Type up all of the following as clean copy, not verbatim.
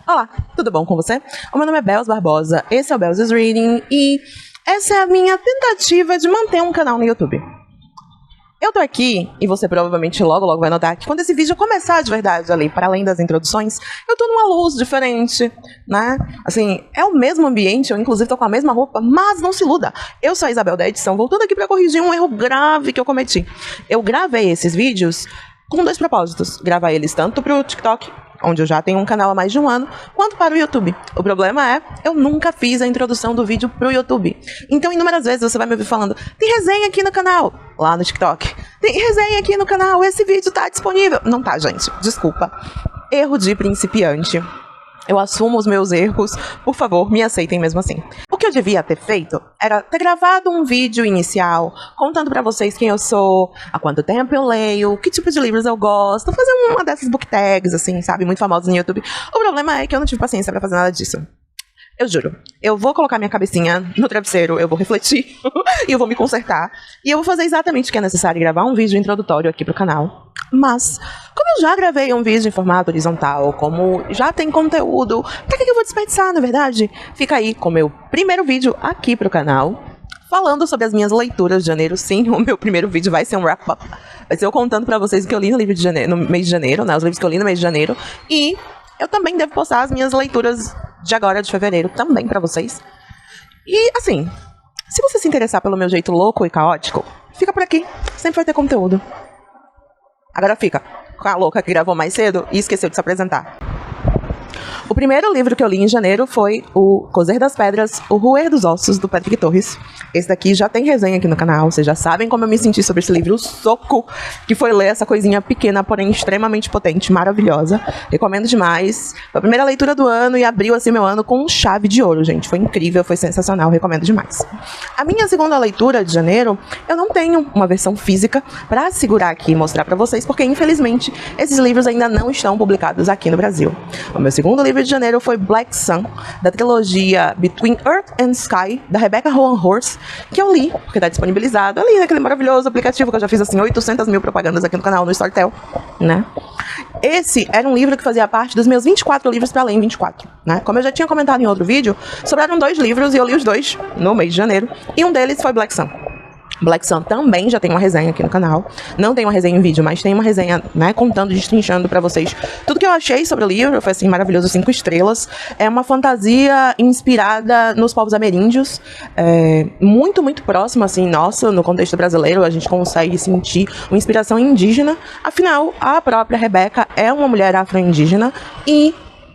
Olá, tudo bom com você? O meu nome é Bels Barbosa, esse é o Bels is Reading e essa é a minha tentativa de manter um canal no YouTube. Eu tô aqui, e você provavelmente logo vai notar que quando esse vídeo começar de verdade ali, para além das introduções, eu tô numa luz diferente, né? Assim, é o mesmo ambiente, eu inclusive tô com a mesma roupa, mas não se iluda. Eu sou a Isabel da edição, voltando aqui para corrigir um erro grave que eu cometi. Eu gravei esses vídeos com dois propósitos. Gravar eles tanto pro TikTok, onde eu já tenho um canal há mais de um ano, quanto para o YouTube. O problema é, eu nunca fiz a introdução do vídeo pro YouTube. Então, inúmeras vezes você vai me ouvir falando, tem resenha aqui no canal, lá no TikTok. Tem resenha aqui no canal, esse vídeo tá disponível. Não tá, gente, desculpa. Erro de principiante. Eu assumo os meus erros, por favor, me aceitem mesmo assim. O que eu devia ter feito era ter gravado um vídeo inicial, contando pra vocês quem eu sou, há quanto tempo eu leio, que tipo de livros eu gosto, fazer uma dessas book tags, assim, sabe, muito famosas no YouTube. O problema é que eu não tive paciência pra fazer nada disso. Eu juro, eu vou colocar minha cabecinha no travesseiro, eu vou refletir e eu vou me consertar. E eu vou fazer exatamente o que é necessário, gravar um vídeo introdutório aqui pro canal. Mas, como eu já gravei um vídeo em formato horizontal, como já tem conteúdo, pra que eu vou desperdiçar, na verdade? Fica aí com o meu primeiro vídeo aqui pro canal, falando sobre as minhas leituras de janeiro. Sim, o meu primeiro vídeo vai ser um wrap-up. Vai ser eu contando pra vocês o que eu li no mês de janeiro, né? Os livros que eu li no mês de janeiro. E eu também devo postar as minhas leituras de agora, de fevereiro, também pra vocês. E, assim, se você se interessar pelo meu jeito louco e caótico, fica por aqui, sempre vai ter conteúdo. Agora fica com a louca que gravou mais cedo e esqueceu de se apresentar. O primeiro livro que eu li em janeiro foi o Coser das Pedras, O Roer dos Ossos, do Patrick Torres. Esse daqui já tem resenha aqui no canal, vocês já sabem como eu me senti sobre esse livro, o soco que foi ler essa coisinha pequena, porém extremamente potente, maravilhosa. Recomendo demais. Foi a primeira leitura do ano e abriu assim meu ano com chave de ouro, gente. Foi incrível, foi sensacional, recomendo demais. A minha segunda leitura de janeiro, eu não tenho uma versão física para segurar aqui e mostrar para vocês, porque infelizmente esses livros ainda não estão publicados aqui no Brasil. O meu segundo livro de janeiro foi Black Sun, da trilogia Between Earth and Sky, da Rebecca Rowan Horse, que eu li, porque está disponibilizado ali naquele maravilhoso aplicativo que eu já fiz assim 800 mil propagandas aqui no canal, no Storytel, né? Esse era um livro que fazia parte dos meus 24 livros para ler em 24, né? Como eu já tinha comentado em outro vídeo, sobraram 2 livros e eu li os 2 no mês de janeiro, e um deles foi Black Sun. Black Sun também já tem uma resenha aqui no canal. Não tem uma resenha em vídeo, mas tem uma resenha, né, contando, destrinchando pra vocês tudo que eu achei sobre o livro. Foi assim, maravilhoso, 5 estrelas. É uma fantasia inspirada nos povos ameríndios. Muito, muito próximo, assim, nossa, no contexto brasileiro. A gente consegue sentir uma inspiração indígena. Afinal, a própria Rebecca é uma mulher afro-indígena e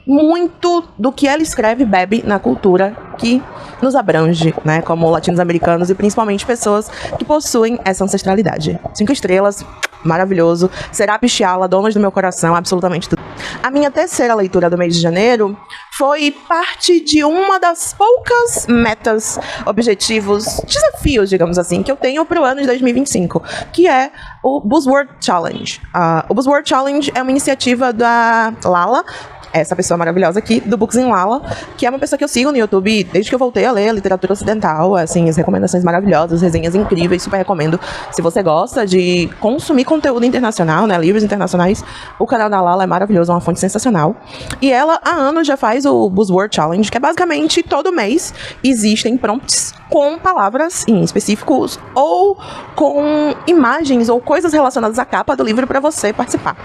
muito do que ela escreve bebe na cultura que nos abrange, né, como latinos-americanos e principalmente pessoas que possuem essa ancestralidade. 5 estrelas, maravilhoso. Serapis Shala, donas do meu coração, absolutamente tudo. A minha terceira leitura do mês de janeiro foi parte de uma das poucas metas, objetivos, desafios, digamos assim, que eu tenho para o ano de 2025, que é o Buzzword Challenge. O Buzzword Challenge é uma iniciativa da Lala, essa pessoa maravilhosa aqui, do Books in Lala, que é uma pessoa que eu sigo no YouTube desde que eu voltei a ler literatura ocidental, assim, as recomendações maravilhosas, resenhas incríveis, super recomendo. Se você gosta de consumir conteúdo internacional, né, livros internacionais, o canal da Lala é maravilhoso, é uma fonte sensacional. E ela, há anos, já faz o Buzzword Challenge, que é basicamente, todo mês, existem prompts com palavras em específicos ou com imagens ou coisas relacionadas à capa do livro para você participar.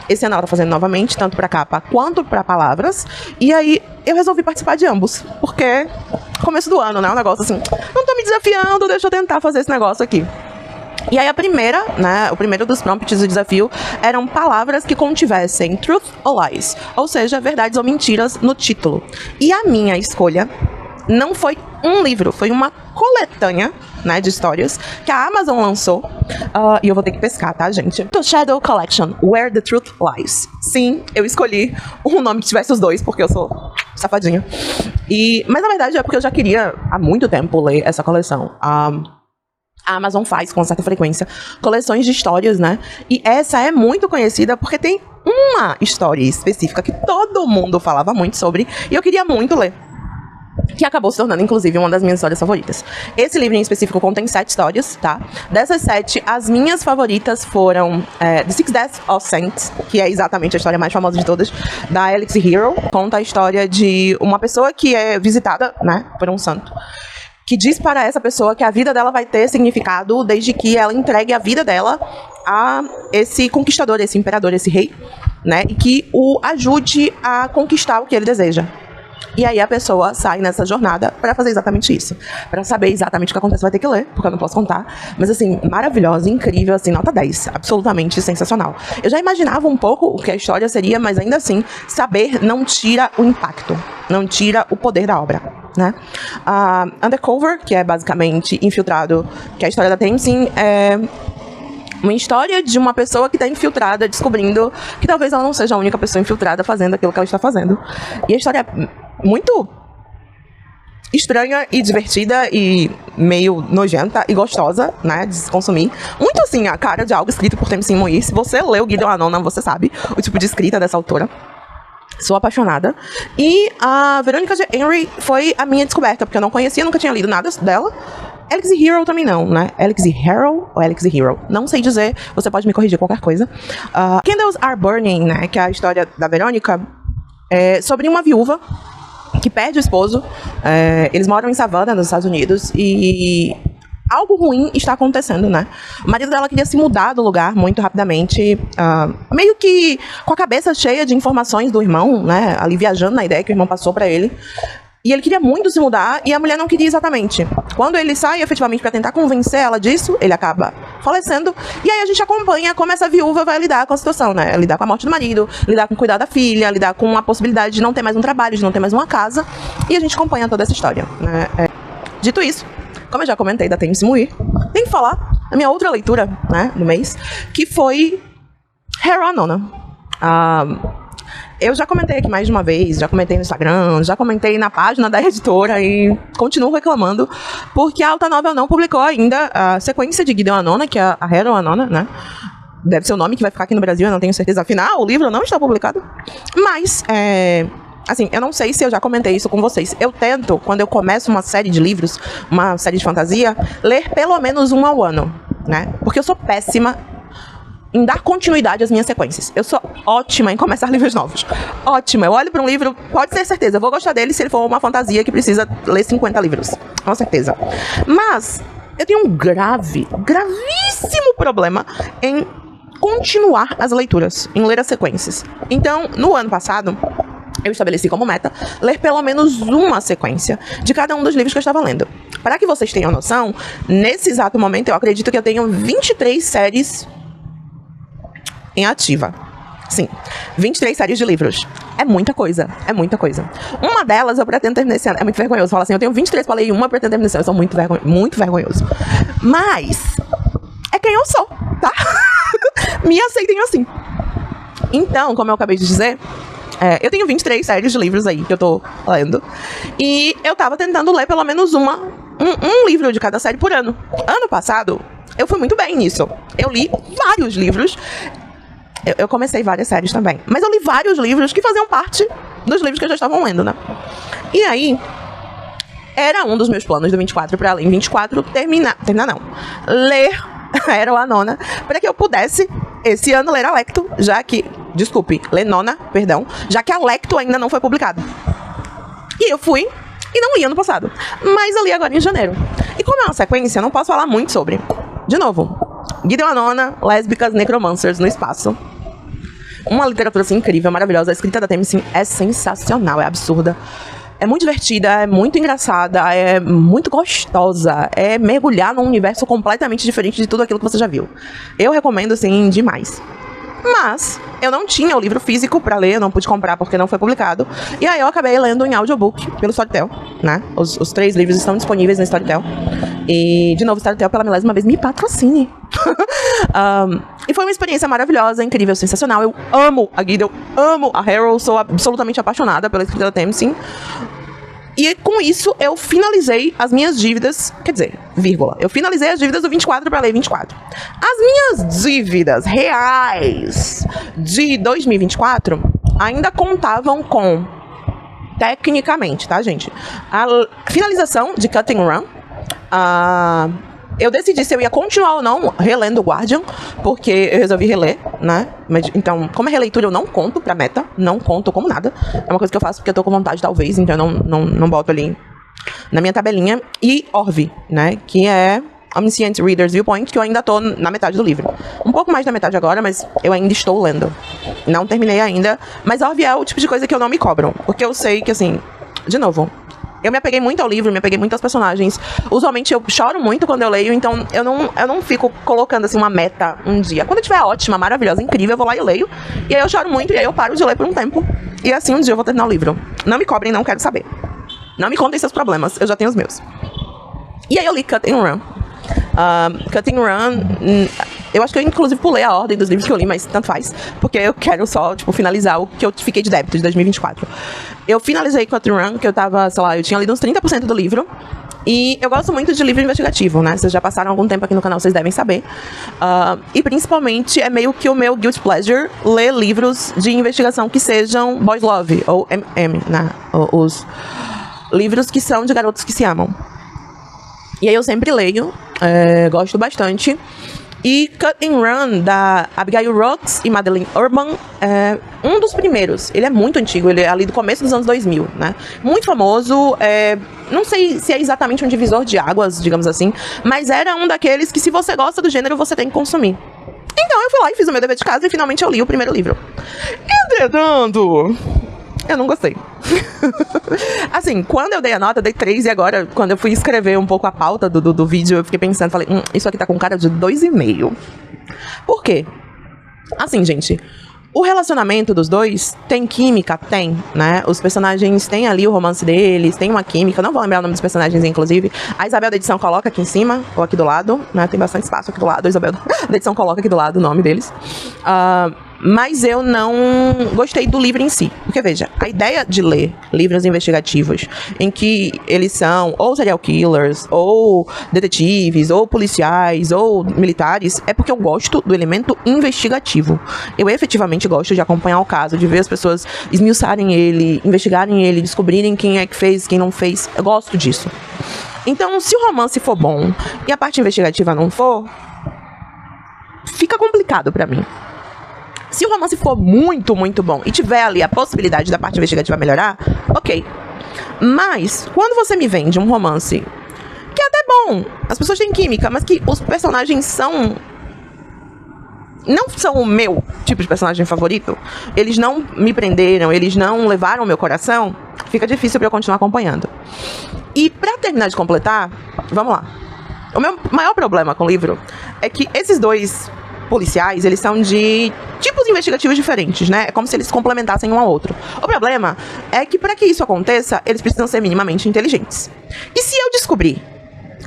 Esse ano ela tá fazendo novamente, tanto para capa quanto para palavras. E aí eu resolvi participar de ambos, porque começo do ano, né? Um negócio assim, não tô me desafiando, deixa eu tentar fazer esse negócio aqui. E aí a primeira, né, o primeiro dos prompts do desafio eram palavras que contivessem truth ou lies, ou seja, verdades ou mentiras no título. E a minha escolha não foi um livro, foi uma coletânea, né, de histórias que a Amazon lançou, e eu vou ter que pescar, tá, gente? The Shadow Collection, Where the Truth Lies. Sim, eu escolhi um nome que tivesse os dois, porque eu sou safadinha. Mas na verdade é porque eu já queria há muito tempo ler essa coleção. A Amazon faz com certa frequência coleções de histórias, né? E essa é muito conhecida porque tem uma história específica que todo mundo falava muito sobre e eu queria muito ler. que acabou se tornando, inclusive, uma das minhas histórias favoritas. Esse livro em específico contém 7 histórias, tá? Dessas 7, as minhas favoritas foram The Six Deaths of Saints, que é exatamente a história mais famosa de todas, da Elixir Hero. Conta a história de uma pessoa que é visitada, né, por um santo, que diz para essa pessoa que a vida dela vai ter significado desde que ela entregue a vida dela a esse conquistador, esse imperador, esse rei, né, e que o ajude a conquistar o que ele deseja. E aí a pessoa sai nessa jornada para fazer exatamente isso. Para saber exatamente o que acontece, vai ter que ler, porque eu não posso contar. Mas assim, maravilhosa, incrível, assim, nota 10. Absolutamente sensacional. Eu já imaginava um pouco o que a história seria, mas ainda assim, saber não tira o impacto, não tira o poder da obra, né? Undercover, que é basicamente Infiltrado, que é a história da Tenzin, é uma história de uma pessoa que está infiltrada, descobrindo que talvez ela não seja a única pessoa infiltrada fazendo aquilo que ela está fazendo. E a história é muito estranha e divertida e meio nojenta e gostosa, né, de se consumir. Muito assim, a cara de algo escrito por Tenzin Muir. Se você leu Gideon Anona, você sabe o tipo de escrita dessa autora. Sou apaixonada. E a Veronica J. Henry foi a minha descoberta, porque eu não conhecia, nunca tinha lido nada dela. Elixir Hero também não, né? Elixir Hero ou Elixir Hero? Não sei dizer, você pode me corrigir qualquer coisa. Candles Are Burning, né? Que é a história da Verônica, sobre uma viúva que perde o esposo. Eles moram em Savannah, nos Estados Unidos, e algo ruim está acontecendo, né? O marido dela queria se mudar do lugar muito rapidamente, meio que com a cabeça cheia de informações do irmão, né? Ali viajando na ideia que o irmão passou para ele. E ele queria muito se mudar e a mulher não queria exatamente. Quando ele sai efetivamente para tentar convencer ela disso, ele acaba falecendo. E aí a gente acompanha como essa viúva vai lidar com a situação, né? Lidar com a morte do marido, lidar com cuidar da filha, lidar com a possibilidade de não ter mais um trabalho, de não ter mais uma casa. E a gente acompanha toda essa história, né? Dito isso, como eu já comentei da Tenzin Muir, tem que falar da minha outra leitura, né, do mês, que foi Hero Anona. Eu já comentei aqui mais de uma vez, já comentei no Instagram, já comentei na página da editora e continuo reclamando, porque a Alta Novel não publicou ainda a sequência de Gideon Anona, que é a Hero Anona, né? Deve ser o nome que vai ficar aqui no Brasil, eu não tenho certeza. Afinal, o livro não está publicado. Mas, assim, eu não sei se eu já comentei isso com vocês. Eu tento, quando eu começo uma série de livros, uma série de fantasia, ler pelo menos um ao ano, né? Porque eu sou péssima em dar continuidade às minhas sequências. Eu sou ótima em começar livros novos. Ótima. Eu olho para um livro, pode ter certeza, eu vou gostar dele se ele for uma fantasia que precisa ler 50 livros. Com certeza. Mas eu tenho um gravíssimo problema em continuar as leituras, em ler as sequências. Então, no ano passado, eu estabeleci como meta ler pelo menos uma sequência de cada um dos livros que eu estava lendo. Para que vocês tenham noção, nesse exato momento eu acredito que eu tenho 23 séries em ativa. Sim, 23 séries de livros. É muita coisa, é muita coisa. Uma delas eu pretendo terminar esse ano. É muito vergonhoso falar assim, eu tenho 23 para ler e uma eu pretendo terminar esse ano. Eu sou muito vergonhoso. Mas é quem eu sou, tá? Me aceitem assim. Então, como eu acabei de dizer, eu tenho 23 séries de livros aí que eu tô lendo. E eu tava tentando ler pelo menos um livro de cada série por ano. Ano passado, eu fui muito bem nisso. Eu li vários livros. Eu comecei várias séries também. Mas eu li vários livros que faziam parte dos livros que eu já estava lendo, né? E aí, era um dos meus planos do 24 para ler em 24 ler a Hero Anona, para que eu pudesse, esse ano, ler a Lecto, ler Nona, perdão, já que a Lecto ainda não foi publicada. E eu fui e não li ano passado. Mas eu li agora em janeiro. E como é uma sequência, eu não posso falar muito sobre. De novo, Gideon Anona, Lésbicas Necromancers no Espaço. Uma literatura assim, incrível, maravilhosa. A escrita da Tenzin é sensacional, é absurda. É muito divertida, é muito engraçada, é muito gostosa. É mergulhar num universo completamente diferente de tudo aquilo que você já viu. Eu recomendo, assim, demais. Mas eu não tinha o livro físico pra ler, eu não pude comprar porque não foi publicado. E aí eu acabei lendo em audiobook pelo Storytel, né? Os 3 livros estão disponíveis no Storytel. E, de novo, Storytel pela milésima vez me patrocine. E foi uma experiência maravilhosa, incrível, sensacional. Eu amo a Gideon, amo a Hero, sou absolutamente apaixonada pela escrita da Tenzin. E com isso eu finalizei as minhas dívidas, quer dizer, vírgula, eu finalizei as dívidas do 24 para ler 24. As minhas dívidas reais de 2024 ainda contavam com tecnicamente, tá, gente? A finalização de Cut and Run, eu decidi se eu ia continuar ou não relendo o Guardian, porque eu resolvi reler, né? Mas, então, como é releitura, eu não conto pra meta, não conto como nada. É uma coisa que eu faço porque eu tô com vontade, talvez, então eu não boto ali na minha tabelinha. E Orve, né? Que é Omniscient Reader's Viewpoint, que eu ainda tô na metade do livro. Um pouco mais da metade agora, mas eu ainda estou lendo. Não terminei ainda, mas Orve é o tipo de coisa que eu não me cobro, porque eu sei que, assim, de novo, eu me apeguei muito ao livro, me apeguei muito aos personagens. Usualmente eu choro muito quando eu leio, então eu não fico colocando assim uma meta um dia. Quando eu estiver ótima, maravilhosa, incrível, eu vou lá e leio. E aí eu choro muito, e aí eu paro de ler por um tempo. E assim um dia eu vou terminar o livro. Não me cobrem, não quero saber. Não me contem seus problemas, eu já tenho os meus. E aí eu li Cut and Run. Cut and Run, eu acho que eu inclusive pulei a ordem dos livros que eu li, mas tanto faz, porque eu quero só, tipo, finalizar o que eu fiquei de débito de 2024. Eu finalizei Cut and Run, que eu tava, sei lá, eu tinha lido uns 30% do livro. E eu gosto muito de livro investigativo, né? Vocês já passaram algum tempo aqui no canal, vocês devem saber. E principalmente é meio que o meu guilty pleasure ler livros de investigação que sejam boys love, ou MM, né? Os livros que são de garotos que se amam. E aí eu sempre leio, gosto bastante. E Cut and Run, da Abigail Rox e Madeleine Urban, é um dos primeiros. Ele é muito antigo, ele é ali do começo dos anos 2000, né? Muito famoso, não sei se é exatamente um divisor de águas, digamos assim, mas era um daqueles que, se você gosta do gênero, você tem que consumir. Então eu fui lá e fiz o meu dever de casa e finalmente eu li o primeiro livro. Entretanto, eu não gostei. Assim, quando eu dei a nota, eu dei 3, e agora, quando eu fui escrever um pouco a pauta do vídeo, eu fiquei pensando, falei, isso aqui tá com cara de 2,5. Por quê? Assim, gente, o relacionamento dos dois tem química? Tem, né? Os personagens têm ali o romance deles, tem uma química, não vou lembrar o nome dos personagens, inclusive. A Isabel da edição coloca aqui em cima, ou aqui do lado, né? Tem bastante espaço aqui do lado, a Isabel da edição coloca aqui do lado o nome deles. Mas eu não gostei do livro em si. Porque, veja, a ideia de ler livros investigativos em que eles são ou serial killers, ou detetives, ou policiais, ou militares, é porque eu gosto do elemento investigativo. Eu efetivamente gosto de acompanhar o caso, de ver as pessoas esmiuçarem ele, investigarem ele, descobrirem quem é que fez, quem não fez. Eu gosto disso. Então, se o romance for bom e a parte investigativa não for, fica complicado pra mim. Se o romance for muito, muito bom e tiver ali a possibilidade da parte investigativa melhorar, ok. Mas, quando você me vende um romance que é até bom, as pessoas têm química, mas que os personagens não são o meu tipo de personagem favorito, eles não me prenderam, eles não levaram o meu coração, fica difícil pra eu continuar acompanhando. E pra terminar de completar, vamos lá. O meu maior problema com o livro é que esses dois policiais, eles são de tipos investigativos diferentes, né? É como se eles se complementassem um ao outro. O problema é que, para que isso aconteça, eles precisam ser minimamente inteligentes. E se eu descobrir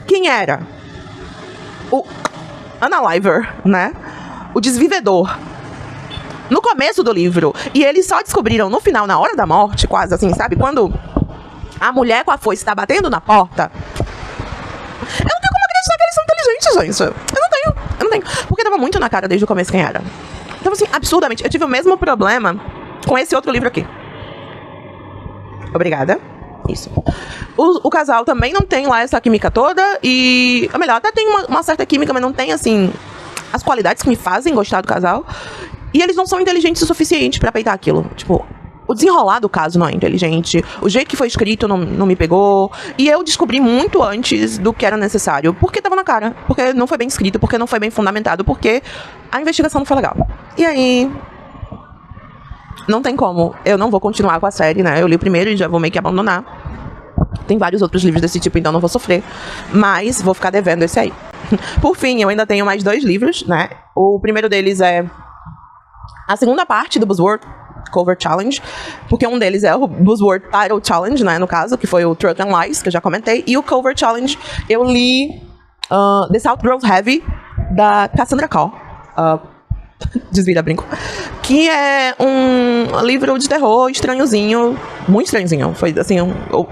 quem era o Unaliver, né? O desvivedor, no começo do livro, e eles só descobriram no final, na hora da morte, quase assim, sabe? Quando a mulher com a foice está batendo na porta, eu não tenho como acreditar que eles são inteligentes, gente. Eu não tenho. Porque tava muito na cara desde o começo quem era. Então, assim, absurdamente. Eu tive o mesmo problema com esse outro livro aqui. Obrigada. Isso. O casal também não tem lá essa química toda. E, ou melhor, até tem uma certa química, mas não tem, assim, as qualidades que me fazem gostar do casal. E eles não são inteligentes o suficiente pra peitar aquilo. Tipo, o desenrolar do caso não é inteligente, o jeito que foi escrito não me pegou, e eu descobri muito antes do que era necessário, porque tava na cara, porque não foi bem escrito, porque não foi bem fundamentado, porque a investigação não foi legal. E aí, não tem como, eu não vou continuar com a série, né, eu li o primeiro e já vou meio que abandonar. Tem vários outros livros desse tipo, então não vou sofrer, mas vou ficar devendo esse aí. Por fim, eu ainda tenho mais 2 livros, né, o primeiro deles é a segunda parte do Buzzword Cover Challenge, porque um deles é o Buzzword Title Challenge, né, no caso, que foi o Truth and Lies, que eu já comentei, e o Cover Challenge eu li The South Grows Heavy, da Cassandra Clare, desvira brinco, que é um livro de terror estranhozinho, muito estranhozinho, foi assim,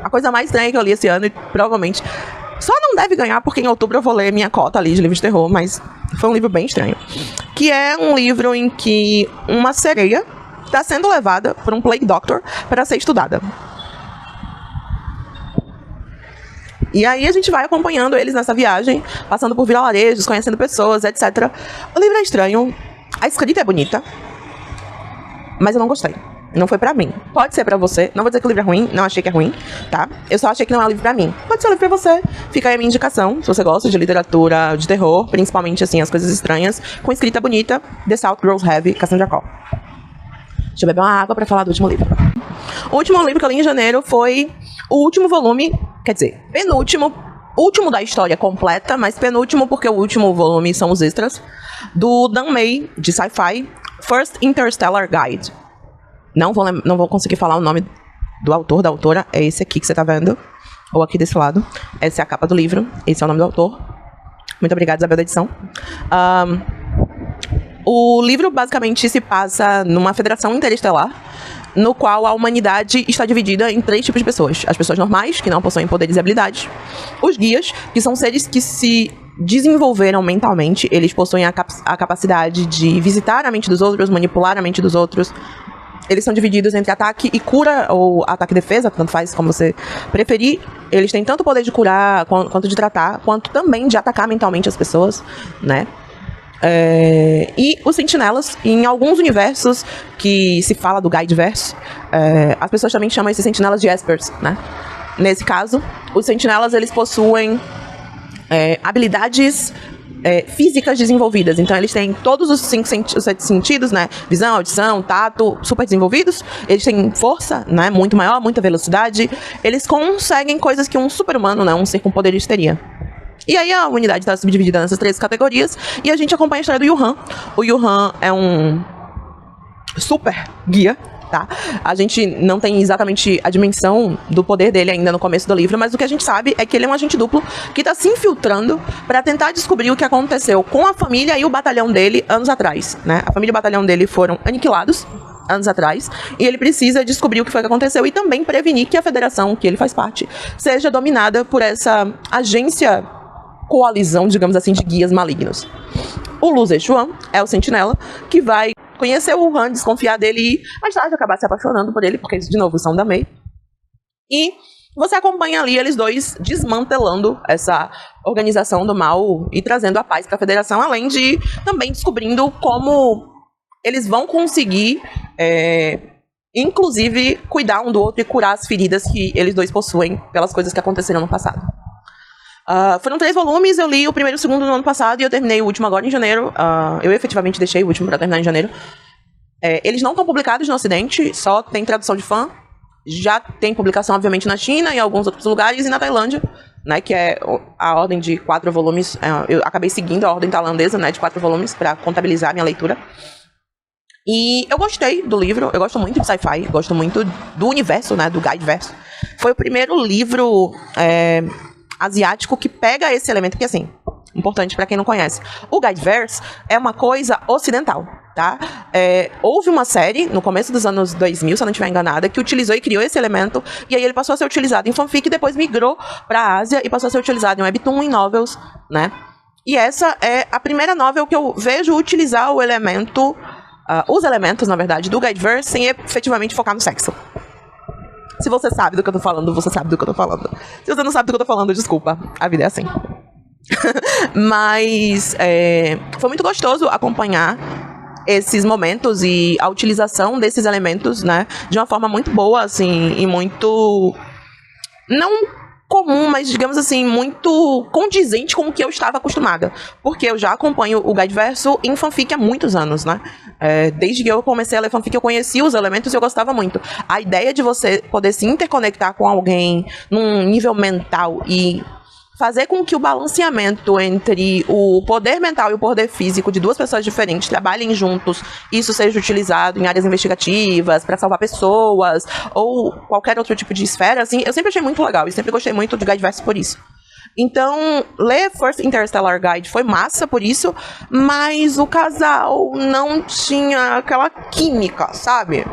a coisa mais estranha que eu li esse ano, e provavelmente só não deve ganhar porque em outubro eu vou ler minha cota ali de livros de terror, mas foi um livro bem estranho, que é um livro em que uma sereia está sendo levada por um plague doctor para ser estudada. E aí a gente vai acompanhando eles nessa viagem, passando por vilarejos, conhecendo pessoas, etc. O livro é estranho, a escrita é bonita, mas eu não gostei. Não foi pra mim. Pode ser pra você. Não vou dizer que o livro é ruim. Não achei que é ruim, tá? Eu só achei que não é um livro pra mim. Pode ser um livro pra você. Fica aí a minha indicação. Se você gosta de literatura de terror, principalmente, assim, as coisas estranhas, com escrita bonita, The Salt Grows Heavy, Cassandra Clare. Deixa eu beber uma água pra falar do último livro. O último livro que eu li em janeiro foi o último volume, quer dizer, penúltimo, último da história completa, mas penúltimo porque o último volume são os extras, do Dan May, de sci-fi, First Interstellar Guide. Não vou conseguir falar o nome do autor, da autora. É esse aqui que você tá vendo. Ou aqui desse lado. Essa é a capa do livro. Esse é o nome do autor. Muito obrigada, Isabel, da edição. O livro basicamente se passa numa federação interestelar, no qual a humanidade está dividida em 3 tipos de pessoas. As pessoas normais, que não possuem poderes e habilidades. Os guias, que são seres que se desenvolveram mentalmente. Eles possuem a capacidade de visitar a mente dos outros, manipular a mente dos outros. Eles são divididos entre ataque e cura, ou ataque e defesa, tanto faz como você preferir. Eles têm tanto o poder de curar, quanto de tratar, quanto também de atacar mentalmente as pessoas, né? E os sentinelas, em alguns universos que se fala do Guideverse, as pessoas também chamam esses sentinelas de Espers, né? Nesse caso, os sentinelas, eles possuem habilidades físicas desenvolvidas. Então eles têm todos os 7 sentidos, né? Visão, audição, tato, super desenvolvidos. Eles têm força, né? Muito maior, muita velocidade. Eles conseguem coisas que um super-humano, né? Um ser com poderes teria. E aí a humanidade está subdividida nessas 3 categorias. E a gente acompanha a história do Yuhan. O Yuhan é um super guia, tá? A gente não tem exatamente a dimensão do poder dele ainda no começo do livro, mas o que a gente sabe é que ele é um agente duplo que está se infiltrando para tentar descobrir o que aconteceu com a família e o batalhão dele anos atrás, né? A família e o batalhão dele foram aniquilados anos atrás, e ele precisa descobrir o que foi que aconteceu e também prevenir que a federação que ele faz parte seja dominada por essa agência, coalizão, digamos assim, de guias malignos. O Lu Zexuan é o sentinela que vai conhecer o Han, desconfiar dele e mais tarde acabar se apaixonando por ele, porque eles, de novo, são da May. E você acompanha ali eles dois desmantelando essa organização do mal e trazendo a paz para a Federação, além de também descobrindo como eles vão conseguir, inclusive, cuidar um do outro e curar as feridas que eles dois possuem pelas coisas que aconteceram no passado. Foram 3 volumes, eu li o primeiro e o segundo no ano passado e eu terminei o último agora em janeiro. Eu efetivamente deixei o último para terminar em janeiro. Eles não estão publicados no Ocidente, só tem tradução de fã. Já tem publicação, obviamente, na China e em alguns outros lugares, e na Tailândia, né, que é a ordem de 4 volumes. Eu acabei seguindo a ordem tailandesa, né, de 4 volumes para contabilizar a minha leitura. E eu gostei do livro, eu gosto muito de sci-fi, gosto muito do universo, né, do Guideverse. Foi o primeiro livro asiático que pega esse elemento, que assim, importante para quem não conhece. O Guideverse é uma coisa ocidental, tá? Houve uma série, no começo dos anos 2000, se eu não estiver enganada, que utilizou e criou esse elemento, e aí ele passou a ser utilizado em fanfic, e depois migrou para a Ásia e passou a ser utilizado em webtoon, em novels, né? E essa é a primeira novel que eu vejo utilizar o elemento, os elementos, na verdade, do Guideverse sem efetivamente focar no sexo. Se você sabe do que eu tô falando, você sabe do que eu tô falando. Se você não sabe do que eu tô falando, desculpa. A vida é assim. Mas foi muito gostoso acompanhar esses momentos e a utilização desses elementos, né, de uma forma muito boa, assim, e muito não comum, mas digamos assim, muito condizente com o que eu estava acostumada, porque eu já acompanho o Guideverse em fanfic há muitos anos, né? Desde que eu comecei a ler fanfic, eu conheci os elementos e eu gostava muito. A ideia de você poder se interconectar com alguém num nível mental e fazer com que o balanceamento entre o poder mental e o poder físico de 2 pessoas diferentes trabalhem juntos, isso seja utilizado em áreas investigativas, para salvar pessoas, ou qualquer outro tipo de esfera, assim, eu sempre achei muito legal, e sempre gostei muito de Guideverse por isso. Então, ler First Interstellar Guide foi massa por isso, mas o casal não tinha aquela química, sabe?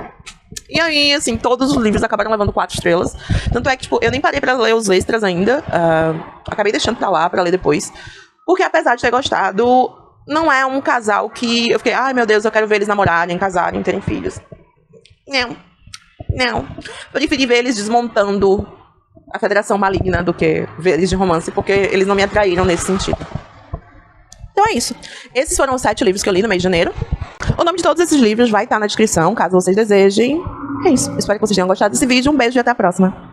E aí, assim, todos os livros acabaram levando 4 estrelas. Tanto é que, tipo, eu nem parei pra ler os extras ainda. Acabei deixando pra lá, pra ler depois. Porque, apesar de ter gostado, não é um casal que eu fiquei, ai meu Deus, eu quero ver eles namorarem, casarem, terem filhos. Não. Eu preferi ver eles desmontando a Federação Maligna do que ver eles de romance, porque eles não me atraíram nesse sentido. Então é isso. Esses foram os 7 livros que eu li no mês de janeiro. O nome de todos esses livros vai estar na descrição, caso vocês desejem. É isso. Espero que vocês tenham gostado desse vídeo. Um beijo e até a próxima.